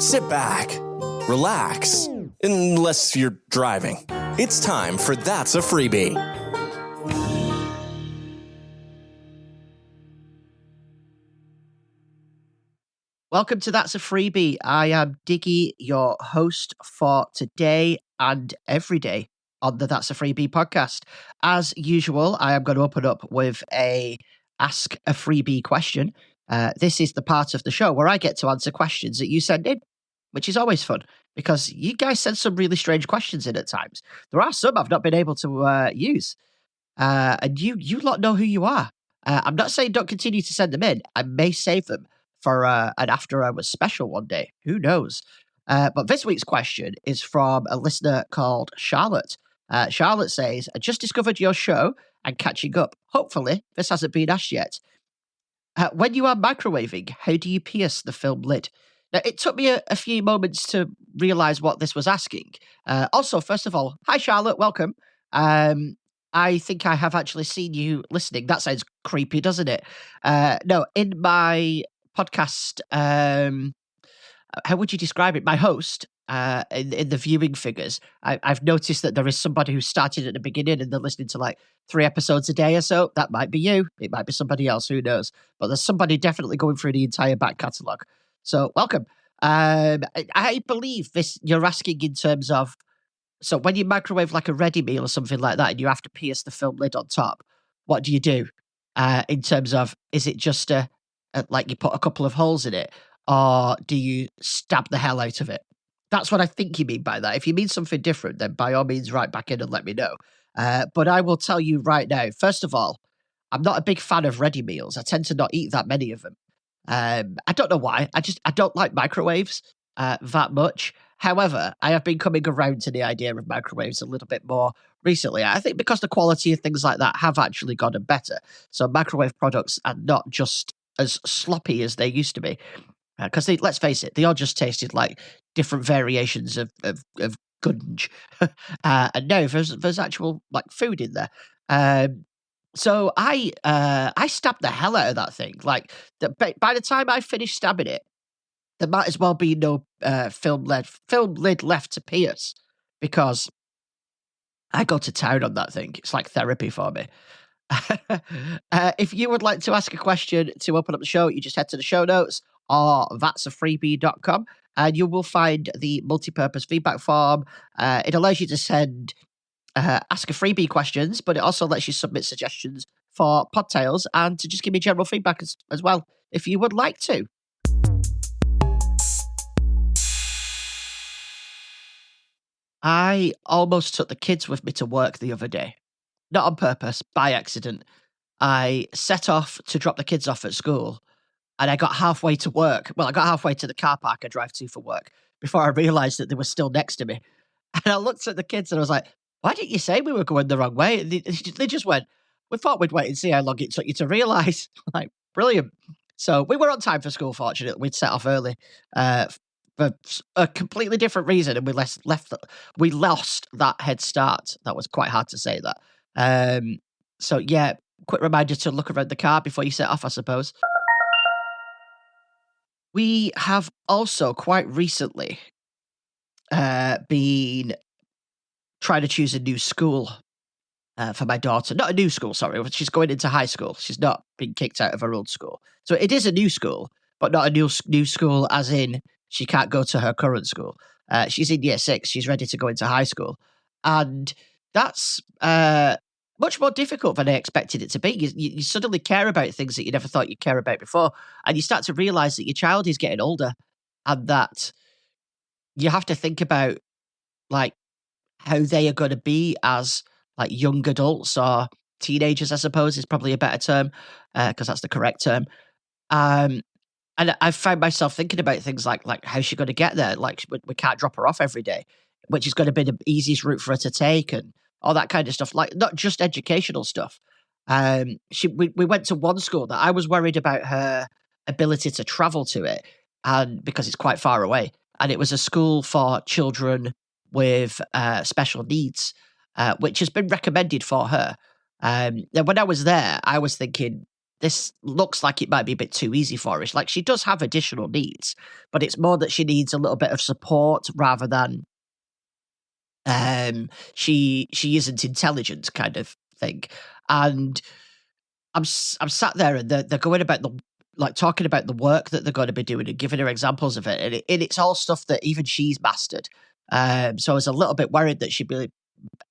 Sit back, relax, unless you're driving. It's time for That's a Freebie. Welcome to That's a Freebie. I am Diggy, your host for today and every day on the That's a Freebie podcast. As usual, I am going to open up with a Ask a Freebie question. This is the part of the show where I get to answer questions that you send in, which is always fun because you guys send some really strange questions in at times. There are some I've not been able to use. And you lot know who you are. I'm not saying don't continue to send them in. I may save them for an after hours special one day. Who knows? But this week's question is from a listener called Charlotte. Charlotte says, I just discovered your show and catching up. Hopefully, this hasn't been asked yet. When you are microwaving, how do you pierce the film lid? Now, it took me a few moments to realize what this was asking. Also, first of all, hi, Charlotte. Welcome. I think I have actually seen you listening. That sounds creepy, doesn't it? No, in my podcast, how would you describe it? My host, in the viewing figures, I've noticed that there is somebody who started at the beginning and they're listening to like 3 episodes a day or so. That might be you. It might be somebody else. Who knows? But there's somebody definitely going through the entire back catalogue. So welcome. I believe this you're asking in terms of, so when you microwave like a ready meal or something like that and you have to pierce the film lid on top, what do you do? In terms of, is it just like you put a couple of holes in it, or do you stab the hell out of it? That's what I think you mean by that. If you mean something different, then by all means write back in and let me know. But I will tell you right now, first of all, I'm not a big fan of ready meals. I tend to not eat that many of them. I don't know why. I don't like microwaves that much. However, I have been coming around to the idea of microwaves a little bit more recently. I think because the quality of things like that have actually gotten better. So microwave products are not just as sloppy as they used to be. Because let's face it, they all just tasted like different variations of gunge. And now there's actual like food in there. So I stabbed the hell out of that thing. Like by the time I finished stabbing it, there might as well be no film lid left to pierce, because I go to town on that thing. It's like therapy for me. If you would like to ask a question to open up the show, you just head to the show notes or that'safreebie.com and you will find the multi-purpose feedback form. It allows you to send ask a freebie questions, but it also lets you submit suggestions for podtails and to just give me general feedback as well, if you would like to. I almost took the kids with me to work the other day. Not on purpose, by accident. I set off to drop the kids off at school and I got halfway to work. Well, I got halfway to the car park I drive to for work before I realised that they were still next to me. And I looked at the kids and I was like, why didn't you say we were going the wrong way? And they just went, we thought we'd wait and see how long it took you to realise. Like, brilliant. So we were on time for school, fortunately. We'd set off early for a completely different reason. And we lost that head start. That was quite hard to say that. So yeah, quick reminder to look around the car before you set off, I suppose. We have also quite recently been trying to choose a new school for my daughter. Not a new school, sorry. She's going into high school. She's not been kicked out of her old school. So it is a new school, but not a new school as in she can't go to her current school. She's in year 6. She's ready to go into high school. And that's much more difficult than I expected it to be. You suddenly care about things that you never thought you'd care about before. And you start to realise that your child is getting older and that you have to think about like how they are going to be as like young adults or teenagers, I suppose is probably a better term, because that's the correct term. And I found myself thinking about things like how's she going to get there? Like we can't drop her off every day, which is going to be the easiest route for her to take and all that kind of stuff. Like not just educational stuff. We went to one school that I was worried about her ability to travel to it, and because it's quite far away. And it was a school for children with special needs, which has been recommended for her. Now, when I was there, I was thinking this looks like it might be a bit too easy for her. Like, she does have additional needs, but it's more that she needs a little bit of support rather than she isn't intelligent kind of thing. And I'm sat there, and they're going about talking about the work that they're going to be doing and giving her examples of it, and it's all stuff that even she's mastered. So I was a little bit worried that she'd be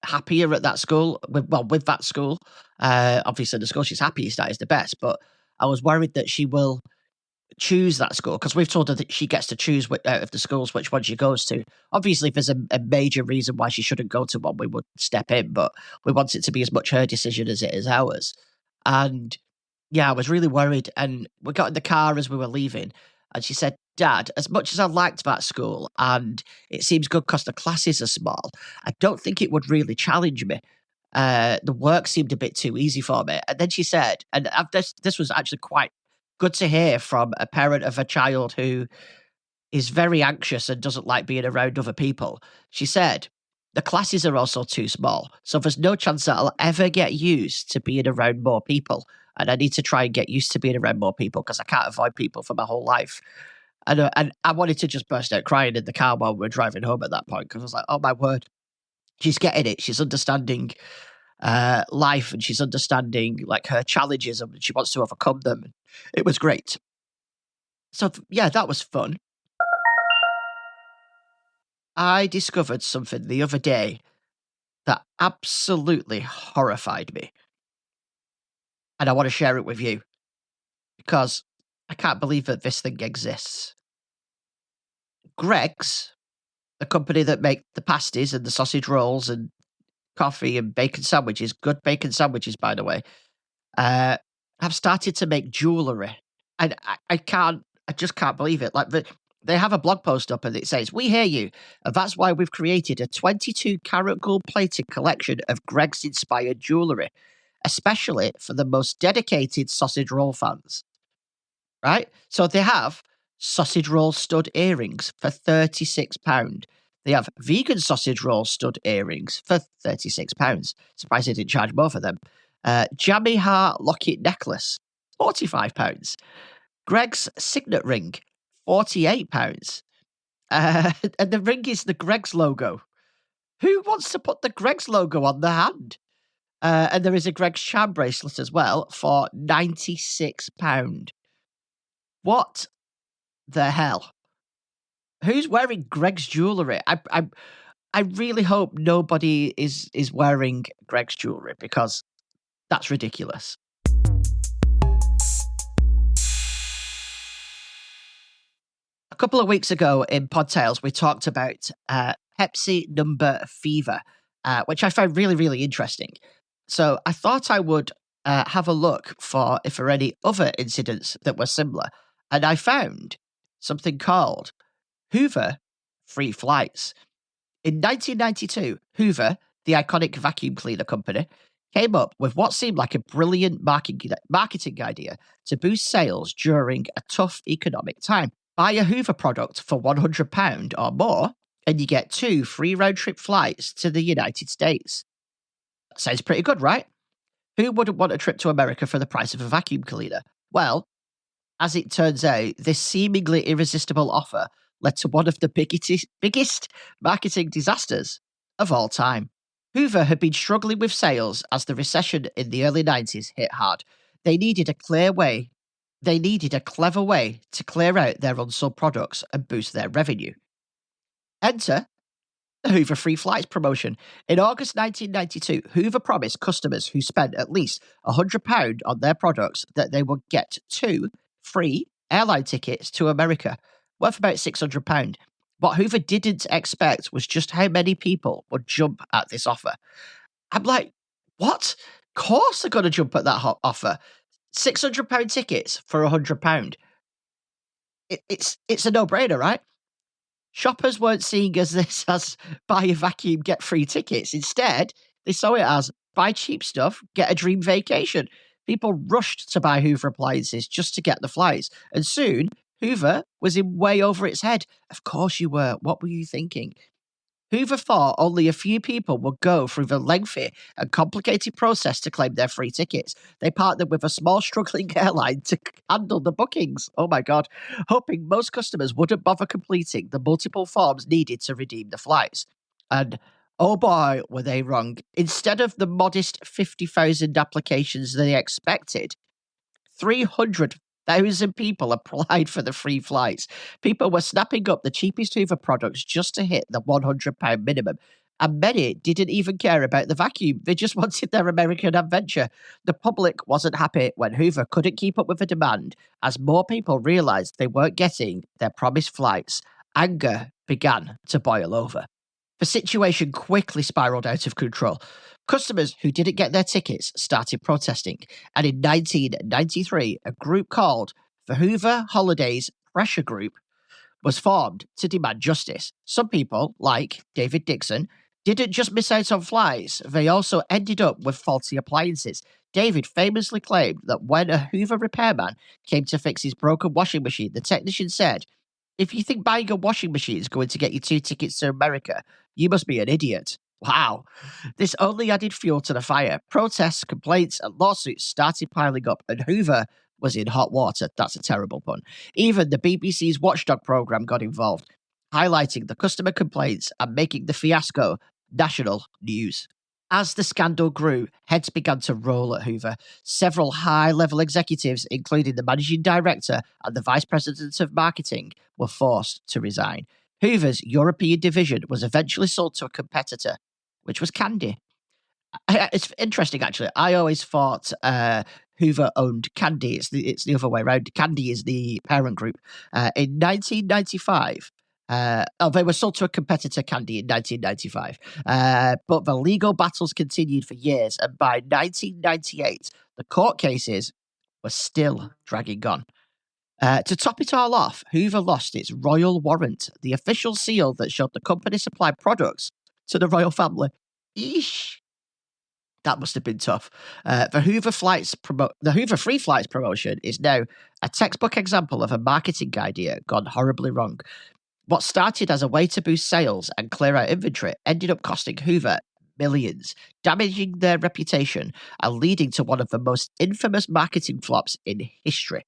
happier at that school, with that school. Obviously, the school she's happiest at is the best, but I was worried that she will choose that school, because we've told her that she gets to choose out of the schools which one she goes to. Obviously, if there's a major reason why she shouldn't go to one, we would step in, but we want it to be as much her decision as it is ours. And yeah, I was really worried. And we got in the car as we were leaving, and she said, "Dad, as much as I liked that school, and it seems good because the classes are small, I don't think it would really challenge me. The work seemed a bit too easy for me." And then she said, and this was actually quite good to hear from a parent of a child who is very anxious and doesn't like being around other people. She said, "The classes are also too small, so there's no chance that I'll ever get used to being around more people. And I need to try and get used to being around more people because I can't avoid people for my whole life." And I wanted to just burst out crying in the car while we were driving home at that point, because I was like, oh my word, she's getting it. She's understanding life, and she's understanding like her challenges, and she wants to overcome them. It was great. So yeah, that was fun. I discovered something the other day that absolutely horrified me, and I want to share it with you because I can't believe that this thing exists. Greg's, the company that make the pasties and the sausage rolls and coffee and bacon sandwiches, good bacon sandwiches, by the way, have started to make jewellery. And I just can't believe it. Like, they have a blog post up and it says, "We hear you, and that's why we've created a 22 karat gold plated collection of Greg's inspired jewellery, especially for the most dedicated sausage roll fans." Right? So they have sausage roll stud earrings for £36. They have vegan sausage roll stud earrings for £36. Surprised they didn't charge more for them. Jammy heart locket necklace, £45. Greg's signet ring, £48. And the ring is the Greg's logo. Who wants to put the Greg's logo on the hand? And there is a Greg's charm bracelet as well for £96. What the hell? Who's wearing Greg's jewellery? I really hope nobody is wearing Greg's jewellery, because that's ridiculous. A couple of weeks ago in Podtails, we talked about Pepsi number fever, which I found really, really interesting. So I thought I would have a look for if there are any other incidents that were similar. And I found something called Hoover free flights. In 1992, Hoover, the iconic vacuum cleaner company, came up with what seemed like a brilliant marketing idea to boost sales during a tough economic time. Buy a Hoover product for £100 or more, and you get 2 free round-trip flights to the United States. That sounds pretty good, right? Who wouldn't want a trip to America for the price of a vacuum cleaner? Well, as it turns out, this seemingly irresistible offer led to one of the biggest marketing disasters of all time. Hoover had been struggling with sales as the recession in the early 90s hit hard. They needed a clever way to clear out their unsold products and boost their revenue. Enter the Hoover Free Flights promotion. In August 1992, Hoover promised customers who spent at least £100 on their products that they would get 2 free airline tickets to America, worth about £600. What Hoover didn't expect was just how many people would jump at this offer. I'm like, what? Of course they're going to jump at that offer. £600 tickets for £100. It's a no-brainer, right? Shoppers weren't seeing this as buy a vacuum, get free tickets. Instead, they saw it as buy cheap stuff, get a dream vacation. People rushed to buy Hoover appliances just to get the flights. And soon, Hoover was in way over its head. Of course you were. What were you thinking? Hoover thought only a few people would go through the lengthy and complicated process to claim their free tickets. They partnered with a small struggling airline to handle the bookings. Oh my God. Hoping most customers wouldn't bother completing the multiple forms needed to redeem the flights. And oh boy, were they wrong. Instead of the modest 50,000 applications they expected, 300,000 people applied for the free flights. People were snapping up the cheapest Hoover products just to hit the £100 minimum. And many didn't even care about the vacuum. They just wanted their American adventure. The public wasn't happy when Hoover couldn't keep up with the demand. As more people realized they weren't getting their promised flights, anger began to boil over. The situation quickly spiraled out of control. Customers who didn't get their tickets started protesting, and in 1993, a group called the Hoover Holidays Pressure Group was formed to demand justice. Some people, like David Dixon, didn't just miss out on flights, they also ended up with faulty appliances. David famously claimed that when a Hoover repairman came to fix his broken washing machine, the technician said, "If you think buying a washing machine is going to get you 2 tickets to America, you must be an idiot." Wow. This only added fuel to the fire. Protests, complaints, and lawsuits started piling up, and Hoover was in hot water. That's a terrible pun. Even the BBC's Watchdog program got involved, highlighting the customer complaints and making the fiasco national news. As the scandal grew, heads began to roll at Hoover. Several high-level executives, including the managing director and the vice president of marketing, were forced to resign. Hoover's European division was eventually sold to a competitor, which was Candy. It's interesting, actually. I always thought Hoover owned Candy. It's the other way around. Candy is the parent group. In 1995, they were sold to a competitor, Candy, in 1995. But the legal battles continued for years, and by 1998, the court cases were still dragging on. To top it all off, Hoover lost its royal warrant, the official seal that showed the company supplied products to the royal family. Eesh. That must have been tough. The Hoover Free Flights promotion is now a textbook example of a marketing idea gone horribly wrong. What started as a way to boost sales and clear out inventory ended up costing Hoover millions, damaging their reputation and leading to one of the most infamous marketing flops in history.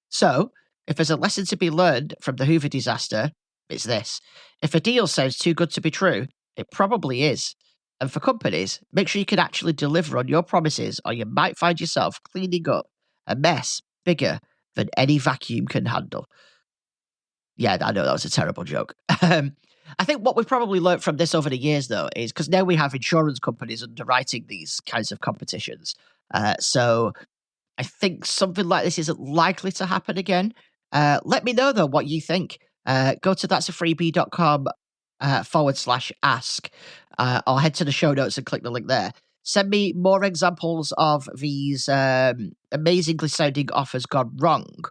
So, if there's a lesson to be learned from the Hoover disaster, it's this. If a deal sounds too good to be true, it probably is. And for companies, make sure you can actually deliver on your promises, or you might find yourself cleaning up a mess bigger than any vacuum can handle. Yeah, I know that was a terrible joke. I think what we've probably learned from this over the years, though, is because now we have insurance companies underwriting these kinds of competitions. So I think something like this isn't likely to happen again. Let me know, though, what you think. Go to that'safreebie.com /ask, or head to the show notes and click the link there. Send me more examples of these amazingly sounding offers gone wrong,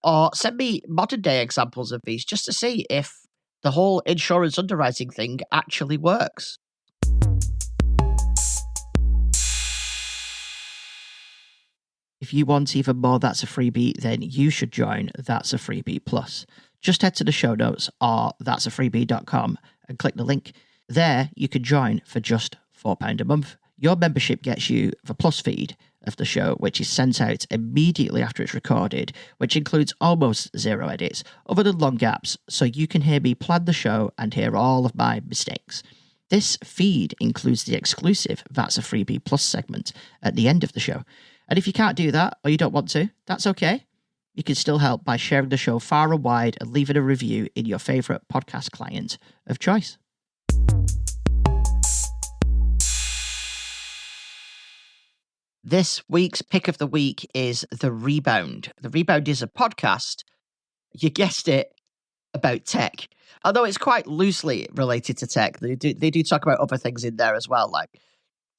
or send me modern day examples of these just to see if the whole insurance underwriting thing actually works. If you want even more That's a Freebie, then you should join That's a Freebie Plus. Just head to the show notes or that'safreebie.com and click the link. There, you can join for just £4 a month. Your membership gets you the Plus feed of the show, which is sent out immediately after it's recorded, which includes almost zero edits, other than long gaps, so you can hear me plan the show and hear all of my mistakes. This feed includes the exclusive That's a Freebie Plus segment at the end of the show. And if you can't do that, or you don't want to, that's okay. You can still help by sharing the show far and wide and leaving a review in your favourite podcast client of choice. This week's pick of the week is The Rebound. The Rebound is a podcast, you guessed it, about tech. Although it's quite loosely related to tech. They do talk about other things in there as well, like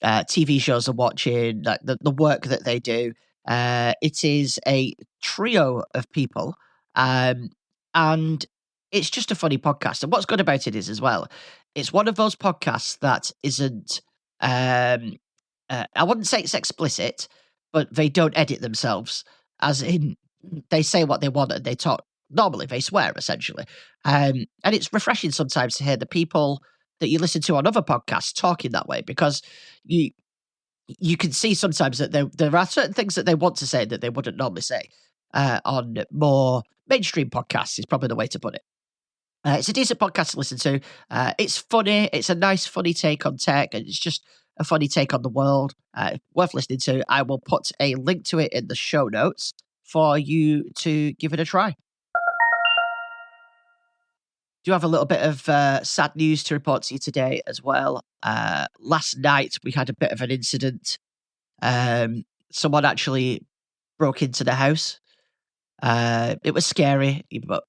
TV shows they're watching, like the work that they do. It is a trio of people, and it's just a funny podcast. And what's good about it is, as well, it's one of those podcasts that isn't, I wouldn't say it's explicit, but they don't edit themselves, as in they say what they want and they talk. Normally, they swear, essentially. And it's refreshing sometimes to hear the people that you listen to on other podcasts talking that way, because you can see sometimes that there are certain things that they want to say that they wouldn't normally say on more mainstream podcasts, is probably the way to put it. It's a decent podcast to listen to. It's funny. It's a nice, funny take on tech, and it's just a funny take on the world. Worth listening to. I will put a link to it in the show notes for you to give it a try. Do have a little bit of sad news to report to you today as well. Last night we had a bit of an incident. Someone actually broke into the house. It was scary, but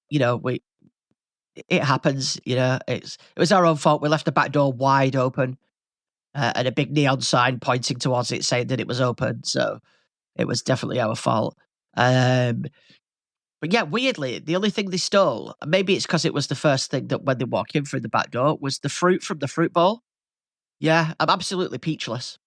it happens. It was our own fault. We left the back door wide open, and a big neon sign pointing towards it saying that it was open. So it was definitely our fault. But yeah, weirdly, the only thing they stole, maybe it's because it was the first thing that when they walk in through the back door, was the fruit from the fruit bowl. Yeah, I'm absolutely peachless.